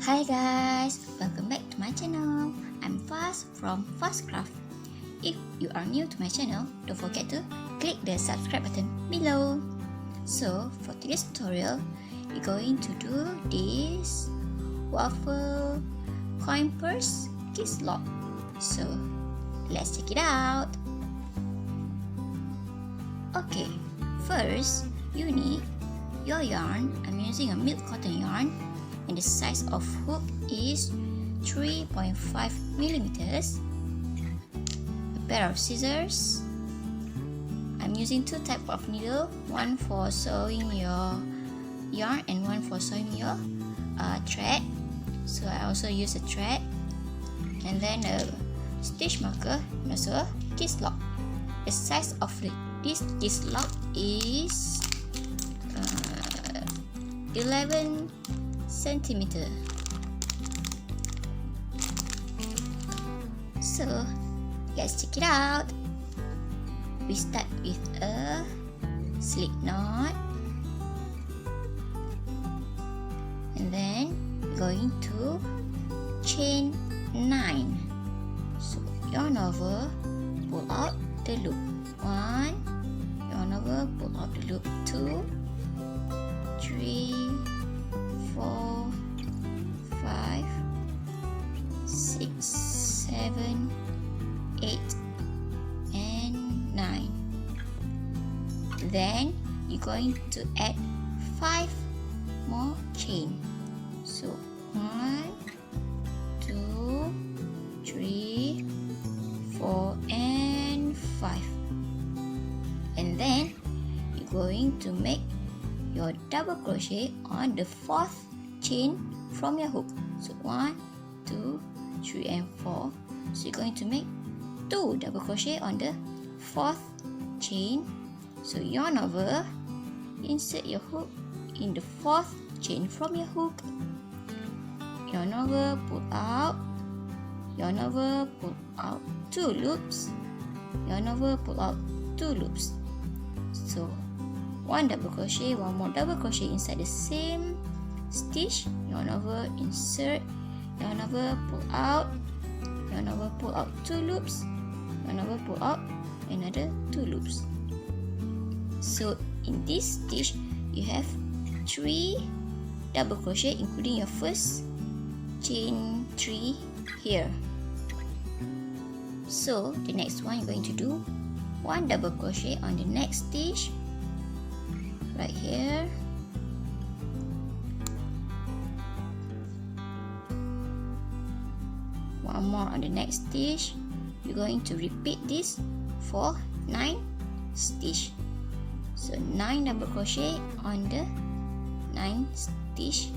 Hi guys, welcome back to my channel. I'm Fast from Fast Craft. If you are new to my channel, don't forget to click the subscribe button below. So for today's tutorial, we're going to do this Waffle Coin Purse Kisslock. So let's check it out. Okay, first you need your yarn. I'm using a milk cotton yarn. And the size of hook is 3.5 millimeters. A pair of scissors. I'm using two types of needle, one for sewing your yarn and one for sewing your thread. So I also use a thread, and then a stitch marker and also a kisslock. The size of this kisslock is 11 centimeter. So let's check it out. We start with a slip knot, and then we're going to chain 9. So yarn over, pull out the loop 1, yarn over, pull out the loop 2, 3, 4, 5, 6, 7, 8, and 9. Then you're going to add 5 more chain. So 1, 2, 3, 4, and 5. And then you're going to make your double crochet on the 4th chain from your hook. So 1, 2, 3, and 4. So you're going to make 2 double crochet on the 4th chain. So yarn over, insert your hook in the 4th chain from your hook. Yarn over, pull out. Yarn over, pull out 2 loops. Yarn over, pull out 2 loops. So 1 double crochet, 1 more double crochet inside the same stitch. Yarn over, insert, yarn over, pull out, yarn over, pull out 2 loops, yarn over, pull out another 2 loops. So in this stitch you have 3 double crochet including your first chain 3 here. So the next one you're going to do 1 double crochet on the next stitch right here. One more on the next stitch. You're going to repeat this for 9 stitch. So 9 double crochet on the 9 stitch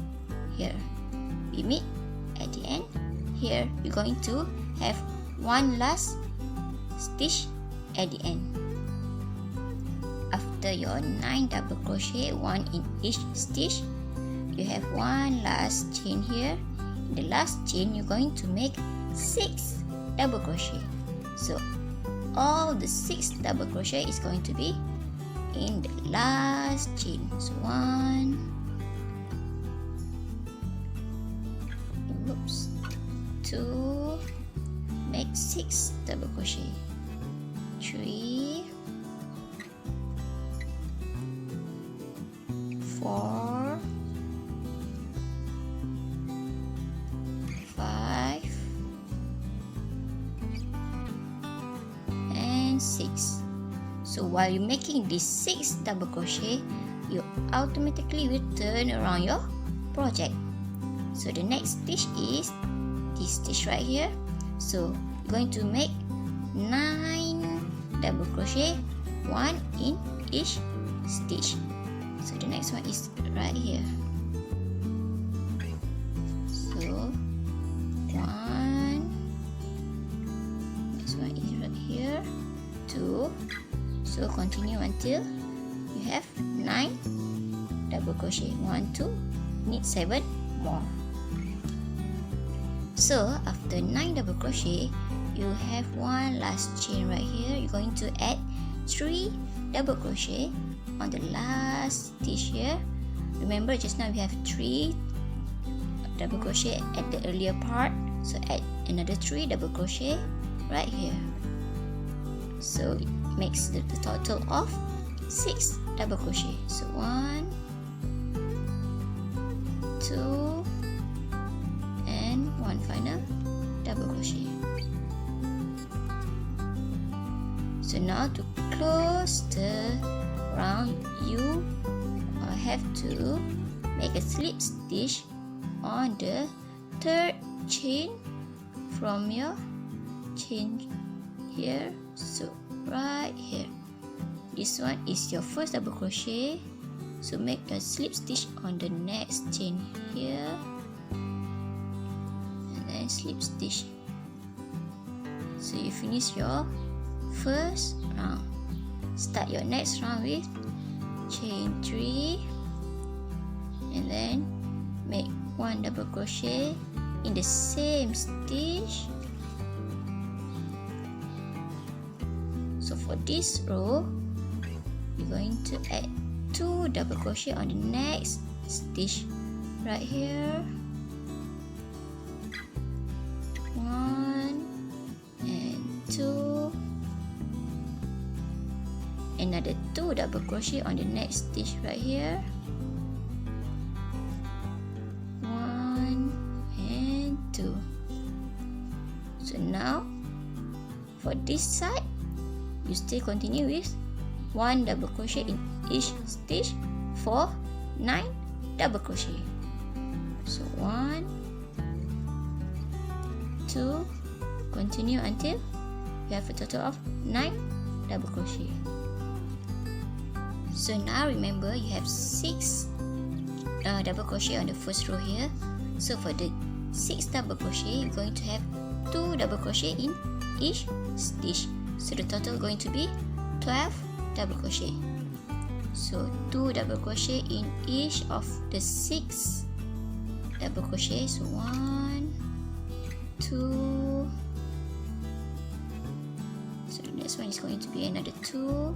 here. We meet at the end. Here you're going to have 1 last stitch at the end. After your 9 double crochet, 1 in each stitch, you have 1 last chain here. In the last chain you're going to make 6 double crochet. So all the 6 double crochet is going to be in the last chain. So 1, oops, 2, make 6 double crochet, 3, 4, 5, and 6. So while you're making these 6 double crochet, you automatically will turn around your project. So the next stitch is this stitch right here. So you're going to make 9 double crochet, 1 in each stitch. So the next one is right here. So 1, next one is right here, 2. So continue until you have 9 double crochet. 1, 2, need 7 more. So after 9 double crochet, you have 1 last chain right here. You're going to add 3 double crochet on the last stitch here. Remember just now we have 3 double crochet at the earlier part, so add another 3 double crochet right here. So it makes the total of 6 double crochet. So 1, 2, and 1 final double crochet. So now to close the round, you have to make a slip stitch on the 3rd chain from your chain here. So right here, this one is your first double crochet, so make a slip stitch on the next chain here and then slip stitch. So you finish your first round. Start your next round with chain 3 and then make 1 double crochet in the same stitch. So for this row, you're going to add 2 double crochet on the next stitch right here. 1 and 2. Another 2 double crochet on the next stitch right here. 1 and 2. So now for this side, you still continue with 1 double crochet in each stitch for 9 double crochet. So 1, 2, continue until you have a total of 9 double crochet. So now remember, you have 6 double crochet on the first row here. So for the 6 double crochet, you're going to have 2 double crochet in each stitch. So the total is going to be 12 double crochet. So 2 double crochet in each of the 6 double crochet. So 1, 2. So the next one is going to be another 2.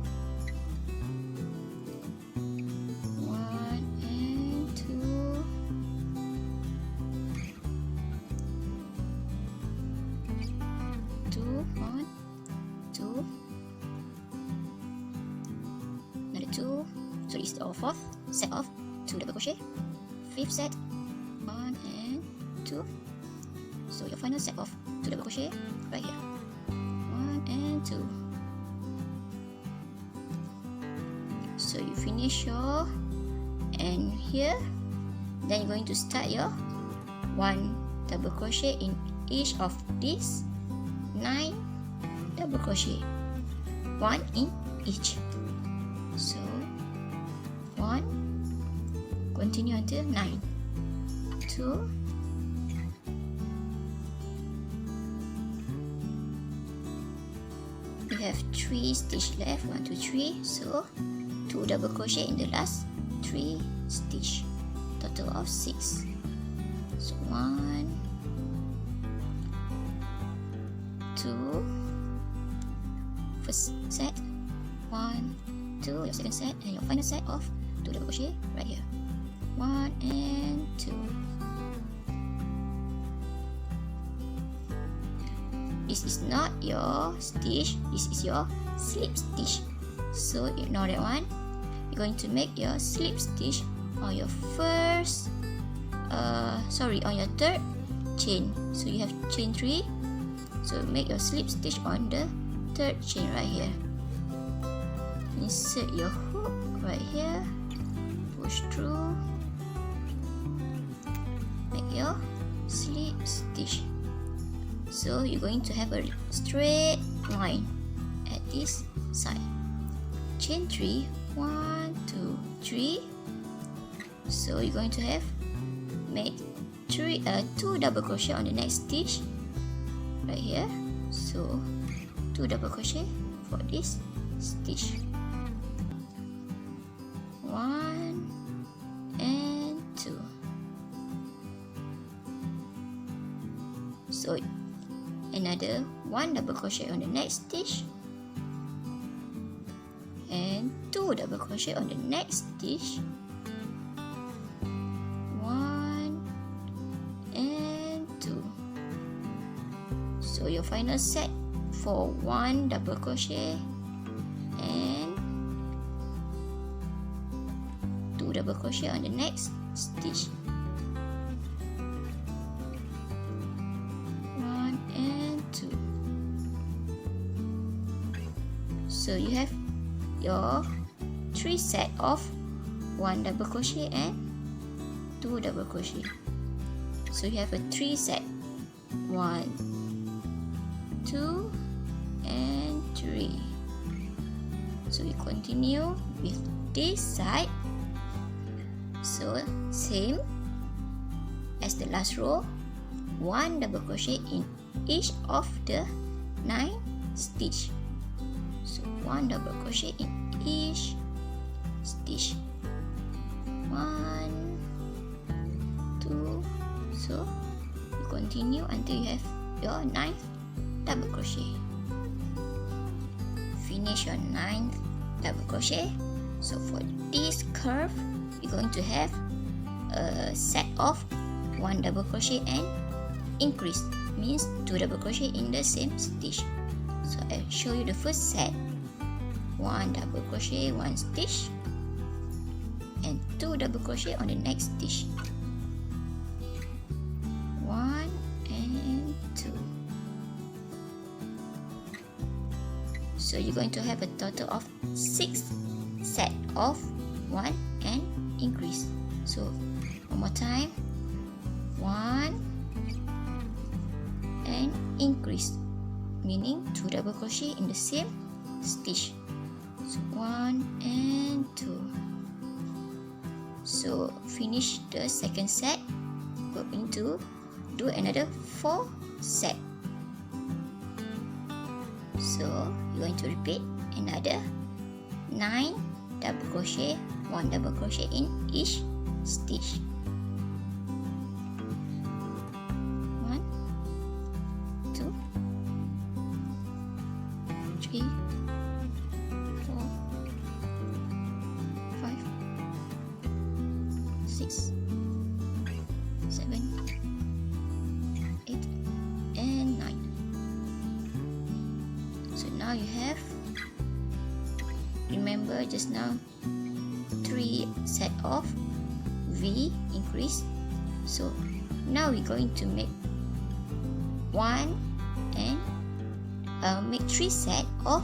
2. So this is our 4th set of 2 double crochet. 5th set, 1 and 2. So your final set of 2 double crochet right here. 1 and 2. So you finish your end here. Then you're going to start your 1 double crochet in each of these 9 double crochet. 1 in each. So 1, continue until 9. 2, you have 3 stitch left. 1, 2, 3. So 2 double crochet in the last 3 stitch. Total of 6. So 1, 2. First set. 1, 2, your second set, and your final set of 2 double crochet right here. 1 and 2. This is not your stitch, this is your slip stitch. So ignore that one. You're going to make your slip stitch on your on your 3rd chain. So you have chain 3. So make your slip stitch on the 3rd chain right here. Insert your hook right here, push through, make your slip stitch. So you're going to have a straight line at this side. Chain 3, 1, 2, 3. So you're going to have make 2 double crochet on the next stitch right here. So 2 double crochet for this stitch. 1 and 2. So another 1 double crochet on the next stitch and 2 double crochet on the next stitch. 1 your final set for 1 double crochet and 2 double crochet on the next stitch. 1 and 2. So you have your 3 set of 1 double crochet and 2 double crochet. So you have a 3 set. 1, 2 and 3. So we continue with this side. So same as the last row, 1 double crochet in each of the 9 stitch. So 1 double crochet in each stitch. 1, 2. So you continue until you have your 9th double crochet. Finish your 9th double crochet. So for this curve, you're going to have a set of 1 double crochet and increase, means 2 double crochet in the same stitch. So I'll show you the first set. 1 double crochet, 1 stitch, and 2 double crochet on the next stitch. 1 and 2. So you're going to have a total of 6 set of 1 and increase. So one more time, 1 and increase, meaning 2 double crochet in the same stitch. So 1 and 2. So finish the second set. We're going to do another 4 set. So you're going to repeat another 9 double crochet, 1 double crochet in each stitch. 1, 2, 3, 4, 5, 6, 7, 8 and 9. So now you have, remember just now, 3 set of V increase. So now we're going to make 1 and make 3 set of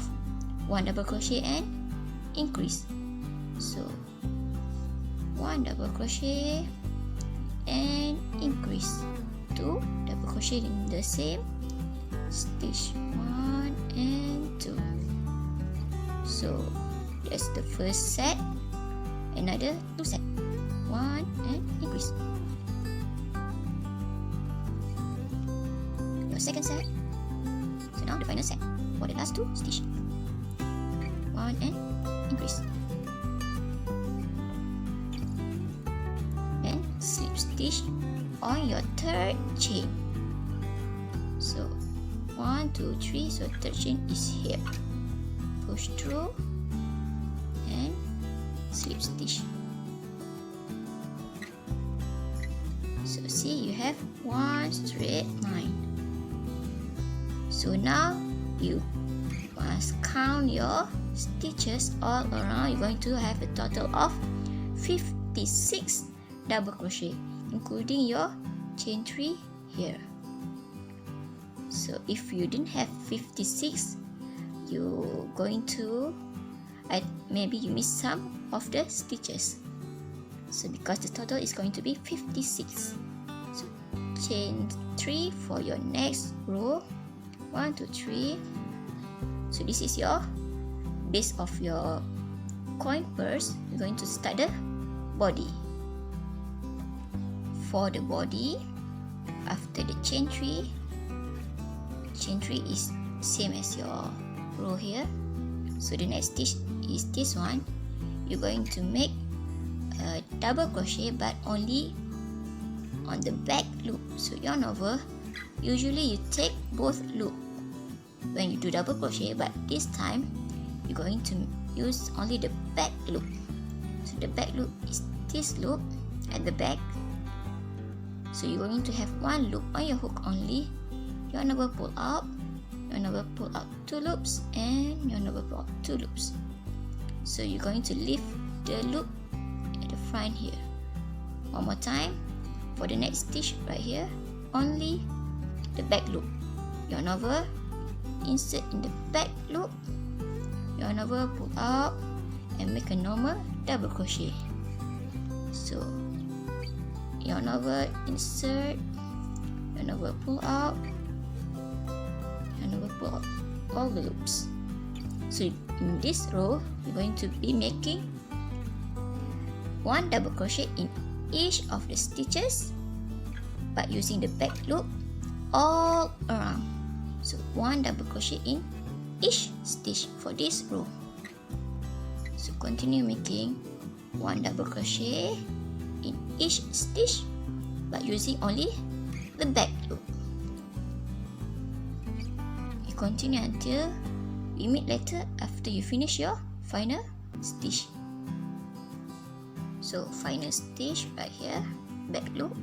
1 double crochet and increase. So 1 double crochet and increase, 2 double crochet in the same stitch, 1 and 2. So that's the first set. Another 2 set, 1 and increase. Your second set. So now the final set for the last 2 stitch, 1 and increase, and slip stitch on your third chain. So 1, 2, 3. So third chain is here. Push through and slip stitch. So see, you have 1 straight line. So now you must count your stitches all around. You're going to have a total of 56 double crochet, including your chain 3 here. So if you didn't have 56, you're going to maybe you miss some of the stitches. So because the total is going to be 56. So chain 3 for your next row. 1, 2, 3. So this is your base of your coin purse. You're going to start the body. For the body, after the chain 3 is same as your row here. So the next stitch is this one. You're going to make a double crochet, but only on the back loop. So yarn over, usually you take both loop when you do double crochet, but this time you're going to use only the back loop. So the back loop is this loop at the back. So you're going to have one loop on your hook only. Yarn over, pull up, yarn over, pull out 2 loops, and yarn over, pull out 2 loops. So you're going to leave the loop at the front here. One more time. For the next stitch right here, only the back loop. Yarn over, insert in the back loop, yarn over, pull out, and make a normal double crochet. So yarn over, insert, yarn over, pull out, yarn over, pull out all the loops. So in this row, you're going to be making 1 double crochet in each of the stitches, but using the back loop all around. So 1 double crochet in each stitch for this row. So continue making 1 double crochet in each stitch, but using only the back loop. You continue until we meet later after you finish your final stitch. So final stitch right here, back loop,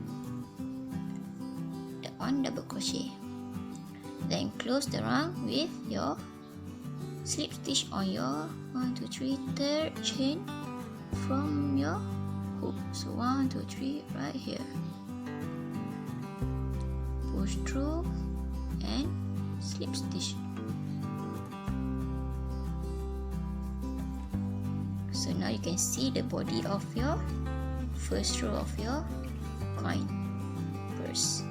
the 1 double crochet, then close the round with your slip stitch on your 1, 2, 3 third chain from your hook. So 1, 2, 3 right here, push through and slip stitch. So now you can see the body of your first row of your coin purse.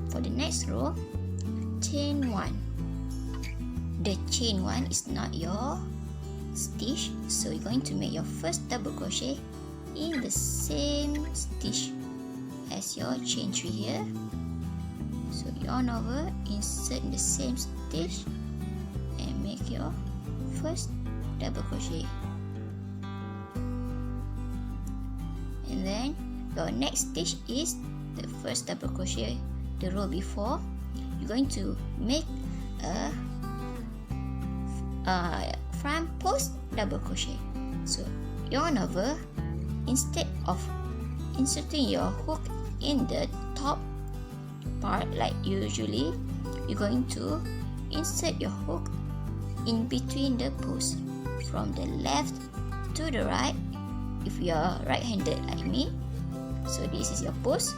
For the next row, chain 1. The chain 1 is not your stitch, so you're going to make your first double crochet in the same stitch as your chain 3 here. So yarn over, insert in the same stitch, and make your first double crochet. And then your next stitch is the first double crochet the row before. You're going to make a front post double crochet. So yarn over, instead of inserting your hook in the top part like usually, you're going to insert your hook in between the posts from the left to the right if you are right-handed like me. So this is your post,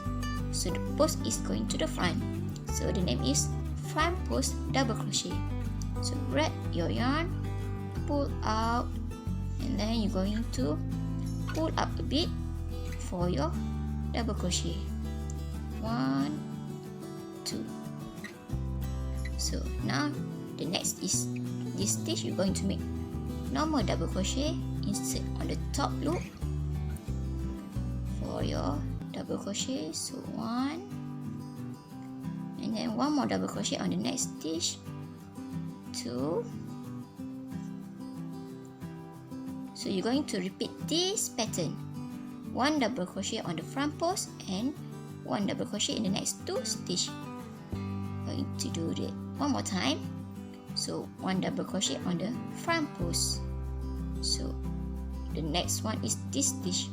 so the post is going to the front, so the name is front post double crochet. So grab your yarn, pull out, and then you're going to pull up a bit for your double crochet. 1, 2. So now the next is this stitch. You're going to make normal double crochet, insert on the top loop for your double crochet. So 1, and then 1 more double crochet on the next stitch, 2. So you're going to repeat this pattern, 1 double crochet on the front post and 1 double crochet in the next 2 stitch. Going to do it one more time. So 1 double crochet on the front post. So the next one is this stitch.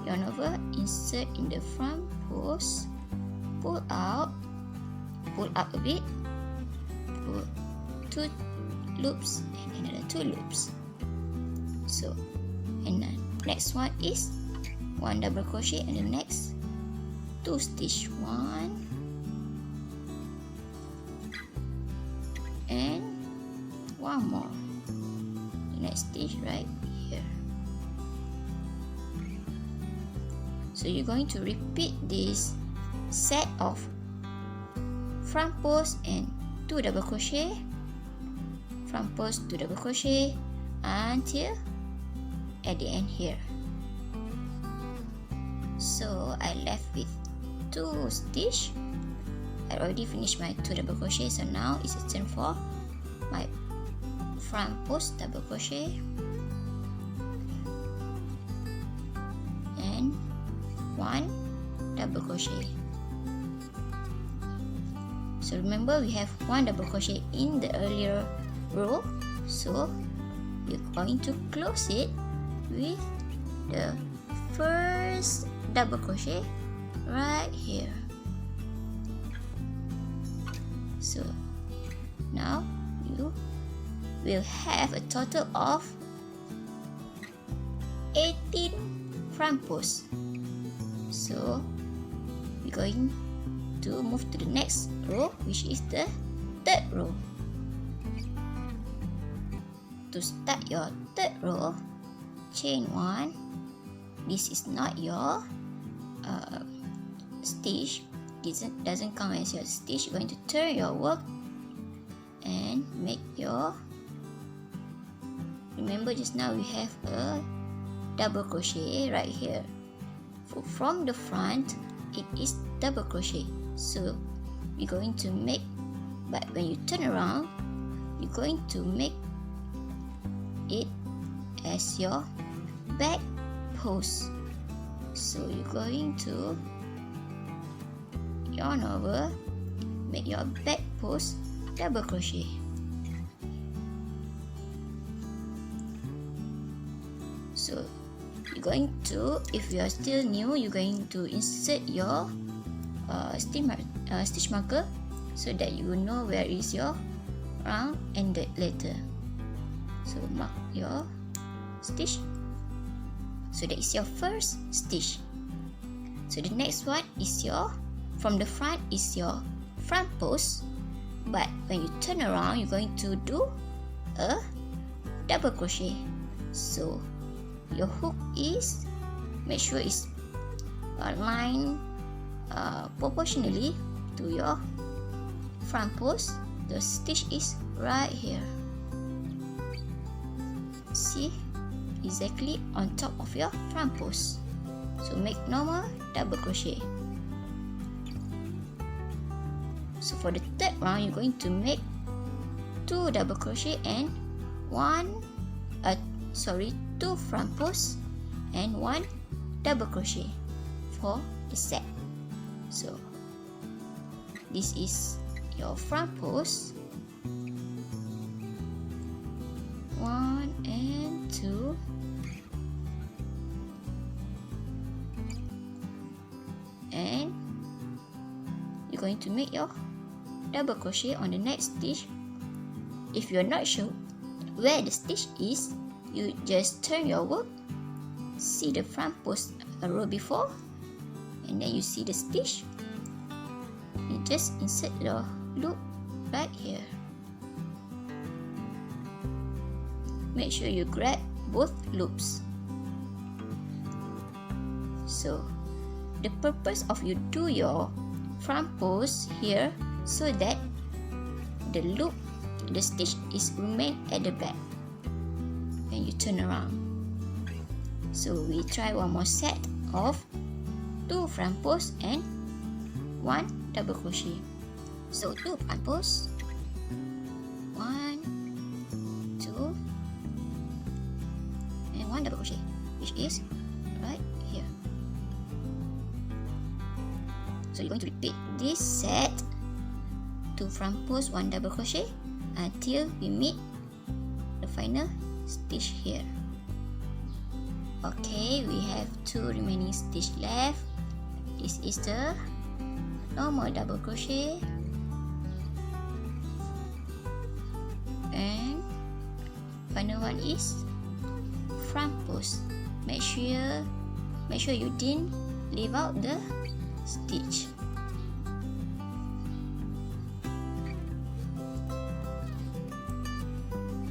Yarn over, insert in the front post, pull out, pull up a bit, pull 2 loops and another 2 loops. So, and then next one is 1 double crochet in the next 2 stitch, 1 and 1 more, the next stitch right here. So you're going to repeat this set of front post and 2 double crochet, front post 2 double crochet until at the end here. So I left with 2 stitch. I already finished my 2 double crochet, so now it's a turn for my front post double crochet and 1 double crochet. So remember, we have 1 double crochet in the earlier row, so you're going to close it with the first double crochet right here. So Now you will have a total of 18 front posts. So we're going to move to the next row, which is the third row. To start your third row, chain 1. This is not your stitch, doesn't count as your stitch. You're going to turn your work and make your, remember just now we have a double crochet right here. From the front it is double crochet, so we're going to make, but when you turn around you're going to make it as your back post. So you're going to yarn over, make your back post double crochet. So you're going to, if you are still new, you're going to insert your stitch marker so that you will know where is your round ended later. So mark your stitch. So that is your first stitch. So the next one is your, from the front is your front post, but when you turn around you're going to do a double crochet. So your hook is, make sure it's aligned proportionally to your front post. The stitch is right here. See, exactly on top of your front post. So make normal double crochet. So for the third round you're going to make 2 double crochet and 2 front posts and 1 double crochet for the set. So this is your front post, 1 and 2, and you're going to make your double crochet on the next stitch. If you're not sure where the stitch is, you just turn your work, see the front post a row before, and then you see the stitch. You just insert your loop right here. Make sure you grab both loops. So the purpose of you do your front post here so that the loop, the stitch is remain at the back when you turn around. So we try one more set of 2 front posts and 1 double crochet. So 2 front posts, 1, 2, and 1 double crochet, which is right here. So you're going to repeat this set, 2 front posts, 1 double crochet, until we meet the final stitch here. Okay, we have 2 remaining stitch left. This is the normal double crochet and final one is front post. Make sure you didn't leave out the stitch.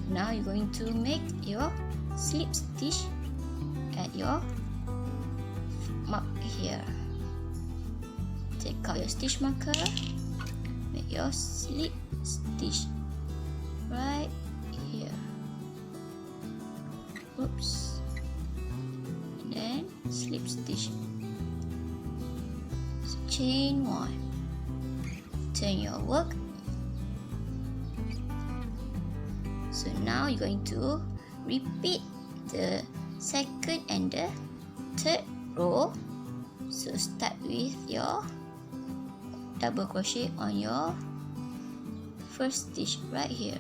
Now you're going to make your slip stitch at your mark here. Take out your stitch marker, make your slip stitch right here. Oops. And then slip stitch. So chain 1. Turn your work. So now you're going to repeat the second and the third row. So start with your double crochet on your first stitch right here.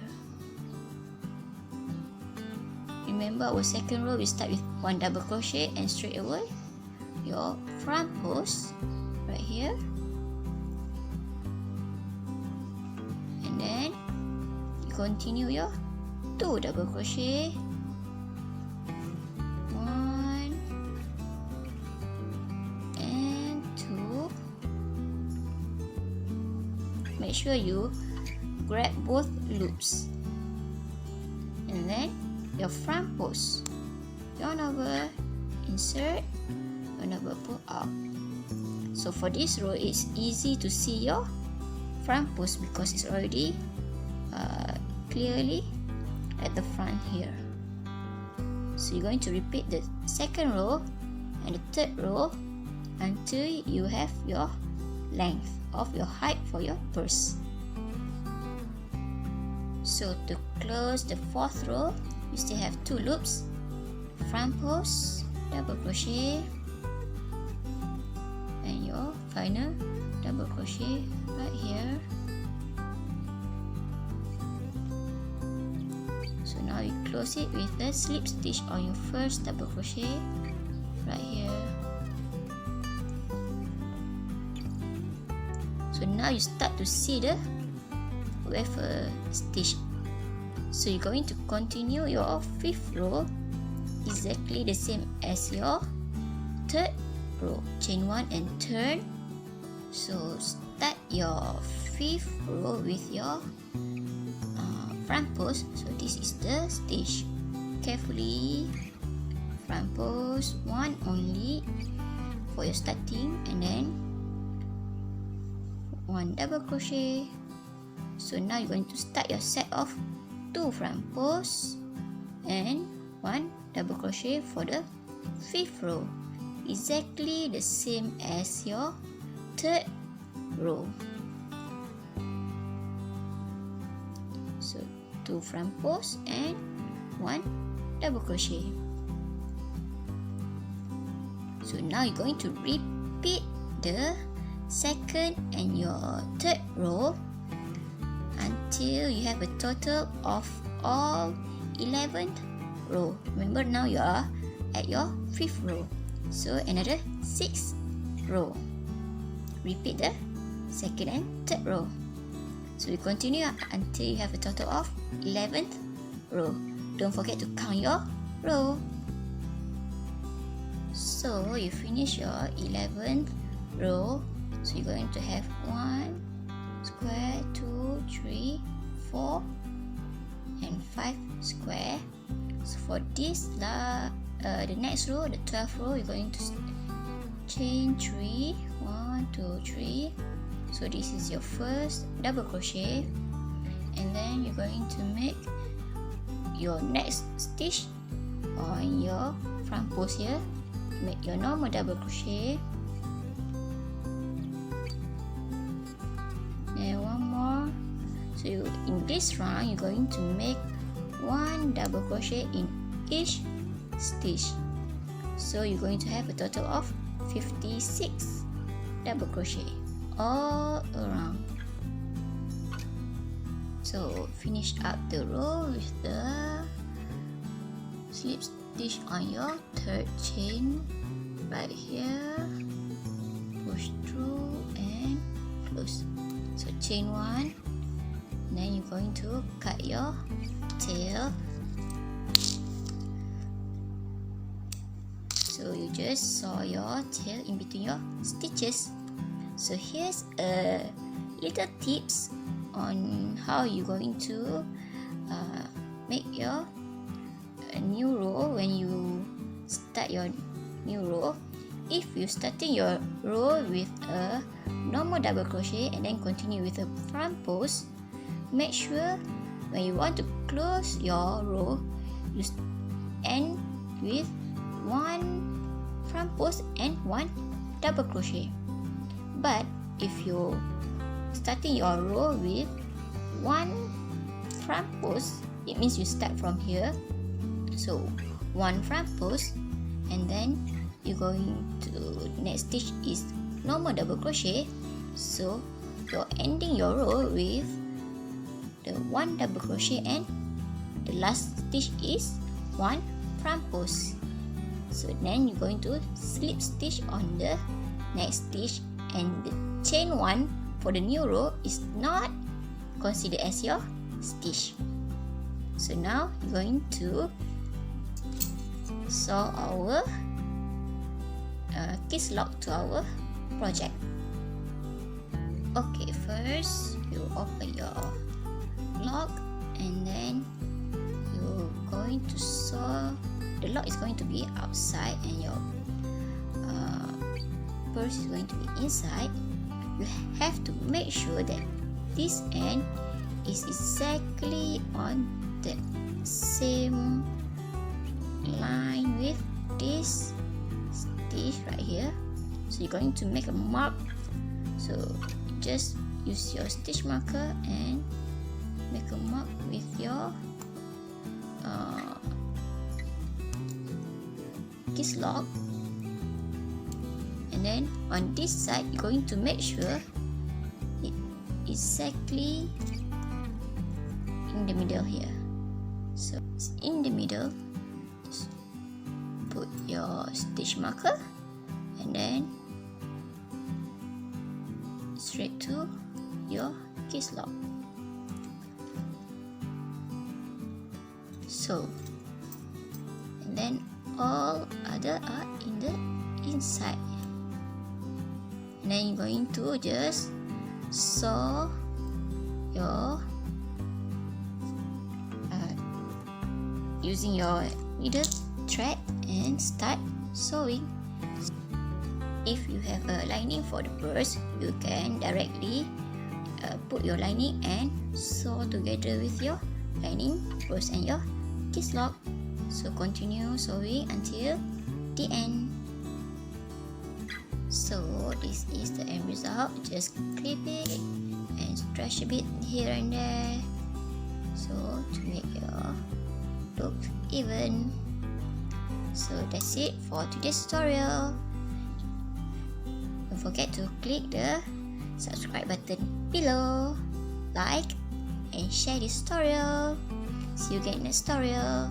Remember our second row we start with 1 double crochet and straight away your front post right here, and then continue your 2 double crochet, 1 and 2. Make sure you grab both loops, and then your front post, yarn over, insert, yarn over, pull out. So for this row, it's easy to see your front post because it's already clearly at the front here. So you're going to repeat the second row and the third row until you have your length of your height for your purse. So to close the fourth row, you still have 2 loops, front post, double crochet, and your final double crochet right here. So now you close it with a slip stitch on your first double crochet right here. So now you start to see the waffle stitch. So you're going to continue your 5th row exactly the same as your 3rd row. Chain 1 and turn. So start your 5th row with your front post. So this is the stitch. Carefully, front post 1 only for your starting, and then 1 double crochet. So now you're going to start your set of 2 front posts and 1 double crochet for the 5th row, exactly the same as your 3rd row. So 2 front posts and 1 double crochet. So now you're going to repeat the second and your 3rd row until you have a total of all 11th row. Remember, now you are at your 5th row, so another 6th row. Repeat the second and 3rd row. So we continue until you have a total of 11th row. Don't forget to count your row. So you finish your 11th row. So you're going to have 1 square, 2, 3, 4 and 5 square. So for this the next row, the 12th row, you're going to chain 3, 1, 2, 3. So this is your first double crochet, and then you're going to make your next stitch on your front post here. Make your normal double crochet, and 1 more. So in this round, you're going to make 1 double crochet in each stitch. So you're going to have a total of 56 double crochet all around. So finish up the row with the slip stitch on your 3rd chain right here. Push through and close. So chain 1, then you're going to cut your tail. So you just saw your tail in between your stitches. So here's a little tips on how you're going to make your new row when you start your new row. If you're starting your row with a normal double crochet and then continue with a front post, make sure when you want to close your row, you end with 1 front post and 1 double crochet. But if you're starting your row with 1 front post, it means you start from here. So 1 front post, and then you're going to next stitch is normal double crochet. So you're ending your row with the 1 double crochet, and the last stitch is 1 front post. So then you're going to slip stitch on the next stitch, and the chain 1 for the new row is not considered as your stitch. So now you're going to sew our kisslock to our project. Okay, first you open your lock and then you're going to sew. The lock is going to be outside and your purse is going to be inside. You have to make sure that this end is exactly on the same line with this stitch right here. So you're going to make a mark. So just use your stitch marker and make a mark with your kisslock. And then on this side you're going to make sure it exactly in the middle here. So it's in the middle. Just put your stitch marker and then straight to your kisslock. So, and then all other are in the inside. And then you're going to just sew your using your needle thread and start sewing. If you have a lining for the purse, you can directly put your lining and sew together with your lining, purse and your kisslock. So continue sewing until the end. So this is the end result. Just clip it and stretch a bit here and there, so to make your look even. So that's it for today's tutorial. Don't forget to click the subscribe button below, like and share this tutorial. See you again in next tutorial.